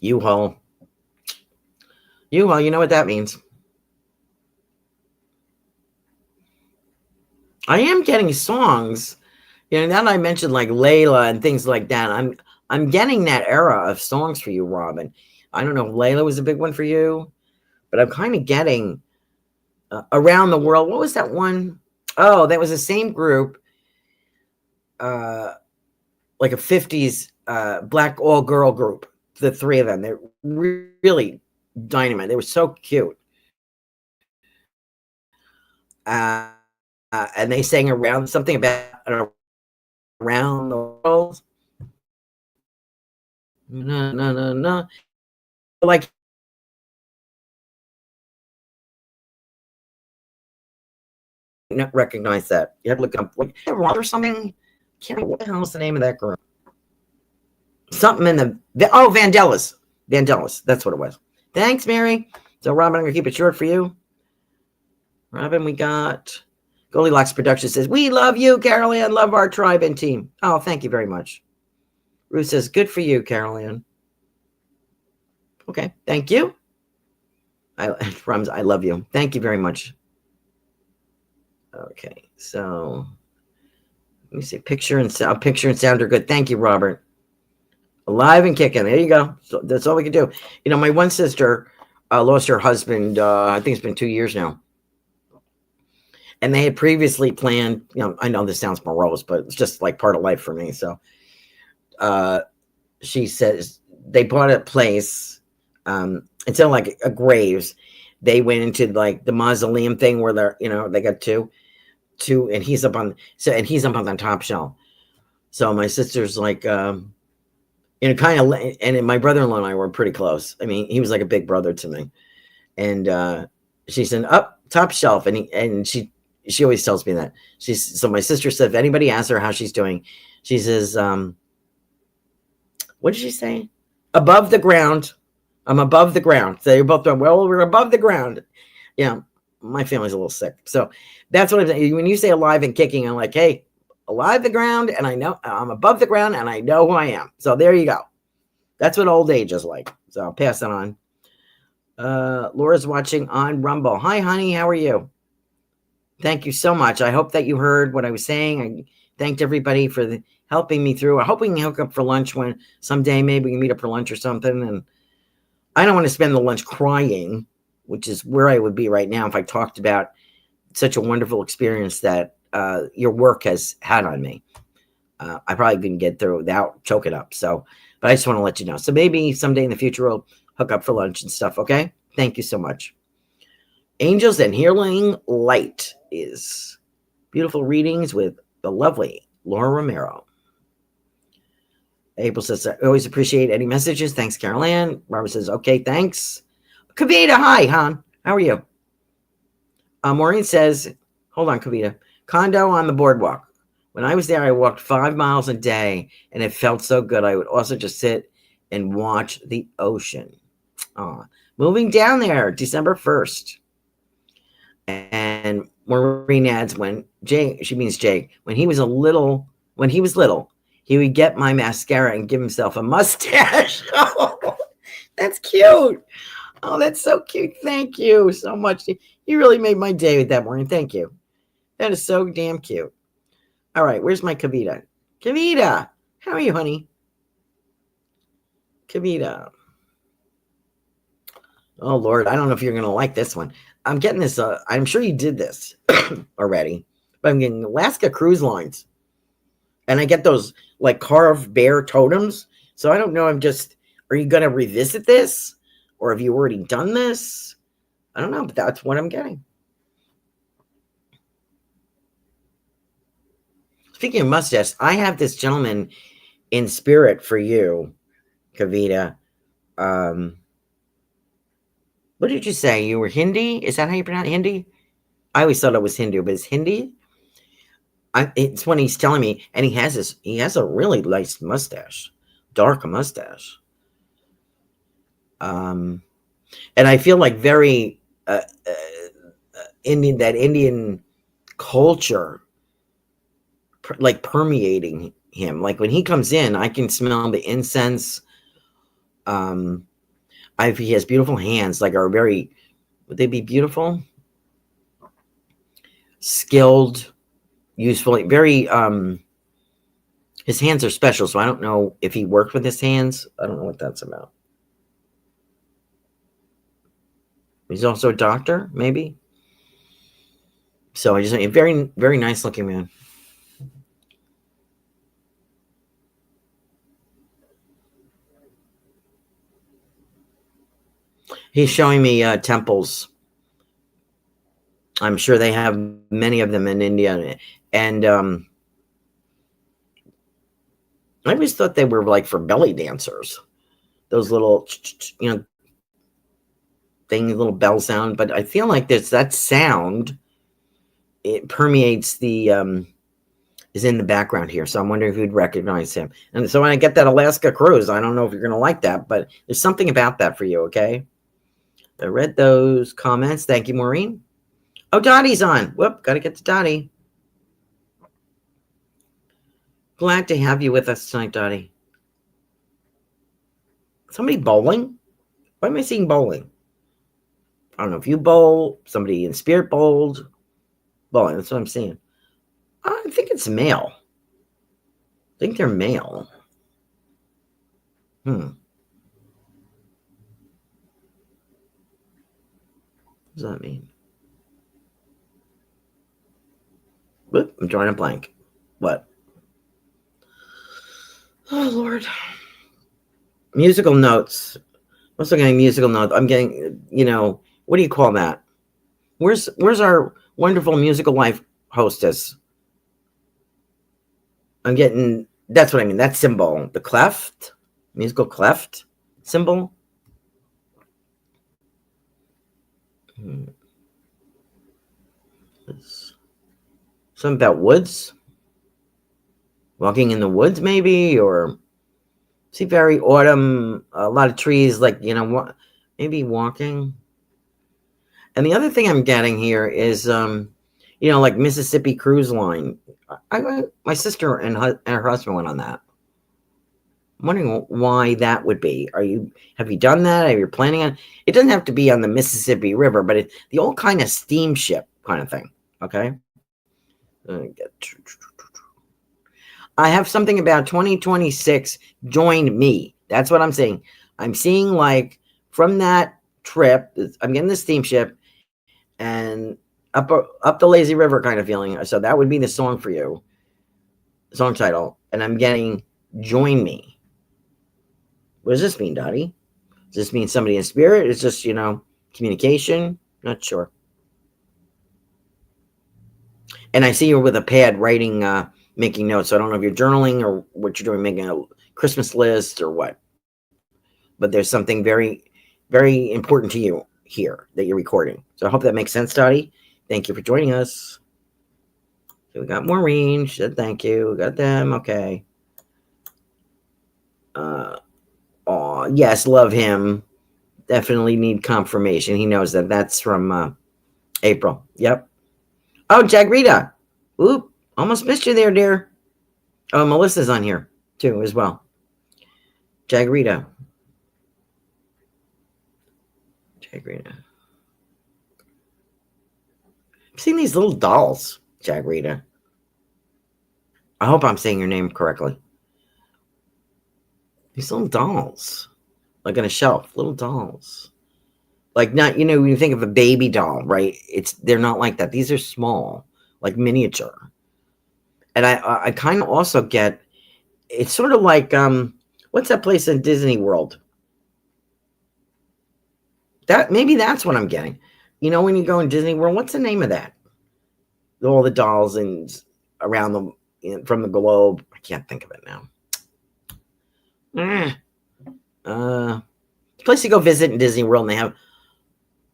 U-Haul. U-Haul, you know what that means. I am getting songs. Now that I mentioned like Layla and things like that, I'm getting that era of songs for you, Robin. I don't know if Layla was a big one for you, but I'm kind of getting Around the World. What was that one? Oh, that was the same group, like a 50s black all-girl group. The three of them. They're really dynamite. They were so cute. And they sang around something about around the world. No. Like not recognize that. You have to look up like or something. Can't remember what the hell is the name of that girl. Something in the Vandellas. That's what it was. Thanks, Mary. So Robin, I'm gonna keep it short for you. Robin, we got Goldylocks Productions says, we love you, Carolan. Love our tribe and team. Oh, thank you very much. Ruth says, good for you, Carolan. Okay, thank you. I love you. Thank you very much. Okay, so let me see. Picture and sound are good. Thank you, Robert. Alive and kicking. There you go. So that's all we can do. My one sister lost her husband. I think it's been 2 years now. And they had previously planned, I know this sounds morose, but it's just like part of life for me. So she says they bought a place, instead of like a graves, they went into like the mausoleum thing where they're, they got two, and he's up on the top shelf. So my sister's like, kind of, and my brother-in-law and I were pretty close. I mean, he was like a big brother to me. And she said, up top shelf. And she always tells me that. So my sister said, if anybody asks her how she's doing, she says, what did she say? Above the ground. I'm above the ground. So you're both doing, well, we're above the ground. Yeah, my family's a little sick. So that's what I'm saying. When you say alive and kicking, I'm like, hey, alive the ground, and I know I'm above the ground, and I know who I am. So there you go. That's what old age is like. So I'll pass it on. Laura's watching on Rumble. Hi, honey. How are you? Thank you so much. I hope that you heard what I was saying. I thanked everybody for helping me through. I hope we can hook up for lunch someday. Maybe we can meet up for lunch or something. And I don't want to spend the lunch crying, which is where I would be right now if I talked about such a wonderful experience that your work has had on me. I probably couldn't get through without choking up. So But I just want to let you know. So maybe someday in the future we'll hook up for lunch and stuff, okay? Thank you so much. Angels and Healing Light is beautiful readings with the lovely Laura Romero. April says, I always appreciate any messages. Thanks, Carolan. Barbara says, okay, thanks. Kavita, hi, hon. How are you? Maureen says, hold on, Kavita. Condo on the boardwalk. When I was there, I walked 5 miles a day, and it felt so good. I would also just sit and watch the ocean. Moving down there, December 1st. And Maureen adds, when Jay, she means Jay, when he was little, he would get my mascara and give himself a mustache. Oh, that's cute. Oh, that's so cute. Thank you so much. You really made my day with that, Maureen. Thank you. That is so damn cute. All right, where's my Kavita? Kavita, how are you, honey? Kavita. Oh, Lord, I don't know if you're going to like this one. I'm getting this. I'm sure you did this already, but I'm getting Alaska Cruise Lines. And I get those like carved bear totems. So I don't know. Are you going to revisit this? Or have you already done this? I don't know, but that's what I'm getting. Speaking of mustache, I have this gentleman in spirit for you, Kavita. What did you say? You were Hindi? Is that how you pronounce Hindi? I always thought it was Hindu, but it's Hindi. It's when he's telling me, and he has a really nice mustache, dark mustache. And I feel like very Indian culture, like permeating him. Like when he comes in, I can smell the incense. He has beautiful hands, like would they be beautiful? Skilled, useful, very, his hands are special. So I don't know if he worked with his hands. I don't know what that's about. He's also a doctor, maybe. So a very, very nice looking man. He's showing me temples. I'm sure they have many of them in India. And I always thought they were like for belly dancers. Those little, little bell sound. But I feel like that sound, it permeates is in the background here. So I'm wondering if you'd recognize him. And so when I get that Alaska cruise, I don't know if you're going to like that, but there's something about that for you, okay? I read those comments. Thank you, Maureen. Oh, Dottie's on. Whoop, got to get to Dottie. Glad to have you with us tonight, Dottie. Somebody bowling? Why am I seeing bowling? I don't know if you bowl, somebody in spirit bowled. Bowling, that's what I'm seeing. I think it's male. I think they're male. What does that mean? Whoop, I'm drawing a blank. What? Oh, Lord. Musical notes. I'm also getting musical notes. I'm getting, what do you call that? Where's our wonderful musical life hostess? I'm getting, that's what I mean. That symbol, the cleft, musical cleft symbol. Something about woods, walking in the woods, maybe, or see very autumn, a lot of trees, like, maybe walking. And the other thing I'm getting here is, like Mississippi Cruise Line. My sister and her husband went on that. I'm wondering why that would be. Have you done that? Are you planning on? It doesn't have to be on the Mississippi River, but it's the old kind of steamship kind of thing. Okay. I have something about 2026. Join me. That's what I'm saying. I'm seeing like from that trip, I'm getting the steamship and up the lazy river kind of feeling. So that would be the song for you. Song title. And I'm getting Join Me. What does this mean, Dottie? Does this mean somebody in spirit? Is this, communication? Not sure. And I see you with a pad writing, making notes. So I don't know if you're journaling or what you're doing, making a Christmas list or what. But there's something very, very important to you here that you're recording. So I hope that makes sense, Dottie. Thank you for joining us. So we got Maureen. She said thank you. We got them. Okay. Yes, love him. Definitely need confirmation. He knows that. That's from April. Yep. Oh, Jagrita. Oop. Almost missed you there, dear. Oh, Melissa's on here too as well. Jagrita. Jagrita. I've seen these little dolls, Jagrita. I hope I'm saying your name correctly. These little dolls. Like on a shelf, little dolls. Like not, when you think of a baby doll, right? They're not like that. These are small, like miniature. And I kind of also get, it's sort of like, what's that place in Disney World? Maybe that's what I'm getting. When you go in Disney World, what's the name of that? All the dolls and around from the globe. I can't think of it now. Place to go visit in Disney World, and they have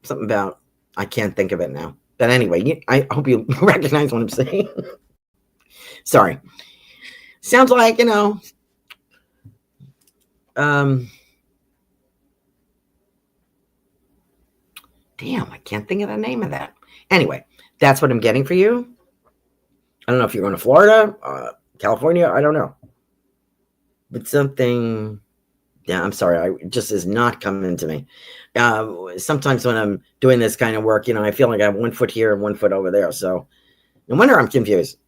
something about, I can't think of it now. But anyway, I hope you recognize what I'm saying. Sorry. Sounds like, damn, I can't think of the name of that. Anyway, that's what I'm getting for you. I don't know if you're going to Florida, California, I don't know. But something... Yeah, I'm sorry. It just is not coming to me. Sometimes when I'm doing this kind of work, I feel like I have 1 foot here and 1 foot over there. So no wonder I'm confused.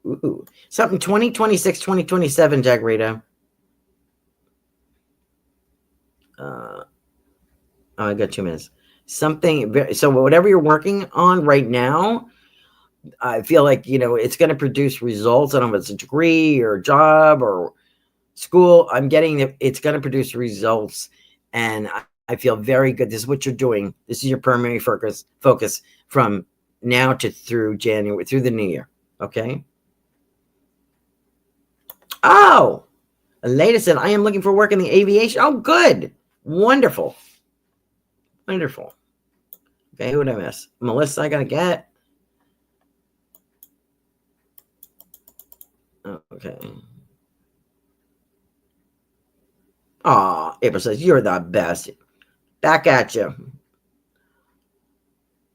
Ooh, something 2026, 2027, Jagrita. I got 2 minutes. Something. So whatever you're working on right now, I feel like, it's going to produce results. I don't know if it's a degree or a job or school. I'm getting that it's going to produce results. And I feel very good. This is what you're doing. This is your primary focus from now to through January, through the new year. Okay. Oh, Aleda said, I am looking for work in the aviation. Oh, good. Wonderful. Wonderful. Okay. Who would I miss? Melissa, I got to get. Okay. April says, you're the best. Back at you.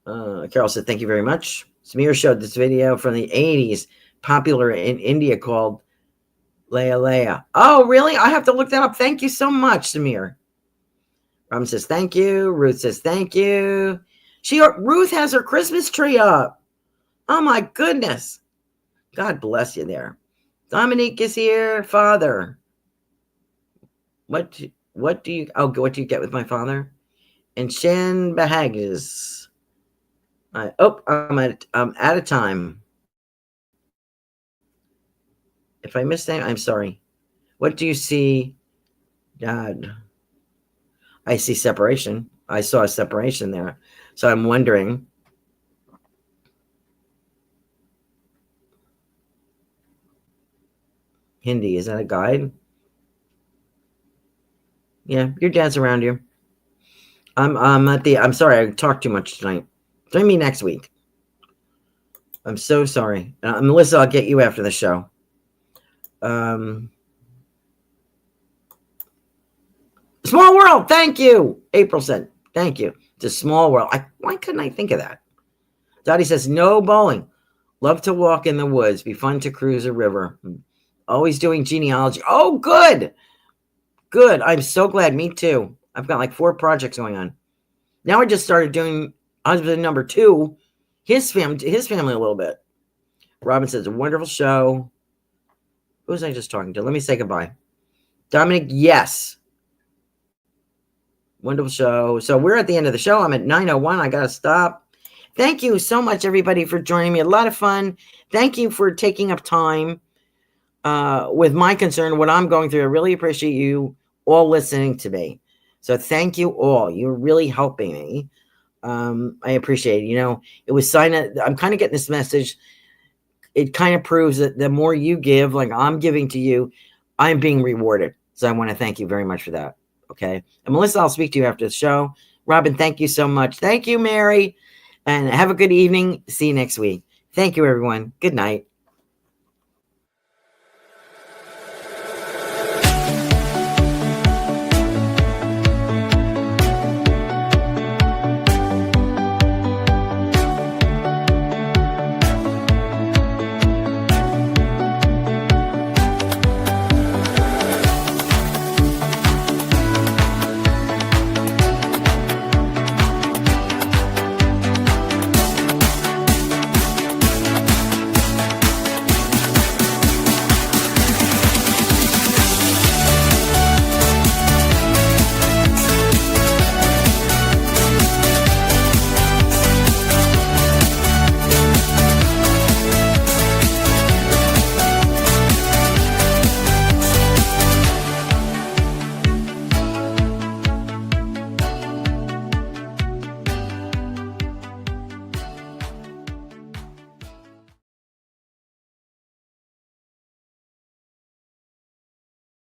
Carol said, thank you very much. Samir showed this video from the 80s, popular in India, called Leia Leia. Oh, really? I have to look that up. Thank you so much, Samir. Robin says, thank you. Ruth says, thank you. Ruth has her Christmas tree up. Oh, my goodness. God bless you there. Dominique is here. Father. What do you get with my father? And Shan Bahagas. I'm out of time. If I missed anything, I'm sorry. What do you see, Dad? I see separation. I saw a separation there. So I'm wondering. Hindi, is that a guide? Yeah, your dad's around you. I'm sorry, I talked too much tonight. Join me next week. I'm so sorry. Melissa, I'll get you after the show. Small world, thank you. April said, thank you. It's a small world. Why couldn't I think of that? Dottie says, no bowling. Love to walk in the woods. Be fun to cruise a river. Always doing genealogy. Oh, good. Good. I'm so glad. Me too. I've got like 4 projects going on. Now I just started doing husband number 2, his family a little bit. Robin says, a wonderful show. Who was I just talking to? Let me say goodbye. Dominic, yes. Wonderful show. So we're at the end of the show. I'm at 9:01. I got to stop. Thank you so much, everybody, for joining me. A lot of fun. Thank you for taking up time. with my concern, what I'm going through. I really appreciate you all listening to me. So thank you all. You're really helping me. I appreciate it. You know, it was sign. I'm kind of getting this message. It kind of proves that the more you give, like I'm giving to you, I'm being rewarded. So I want to thank you very much for that. Okay. And Melissa, I'll speak to you after the show. Robin, thank you so much. Thank you, Mary. And have a good evening. See you next week. Thank you, everyone. Good night.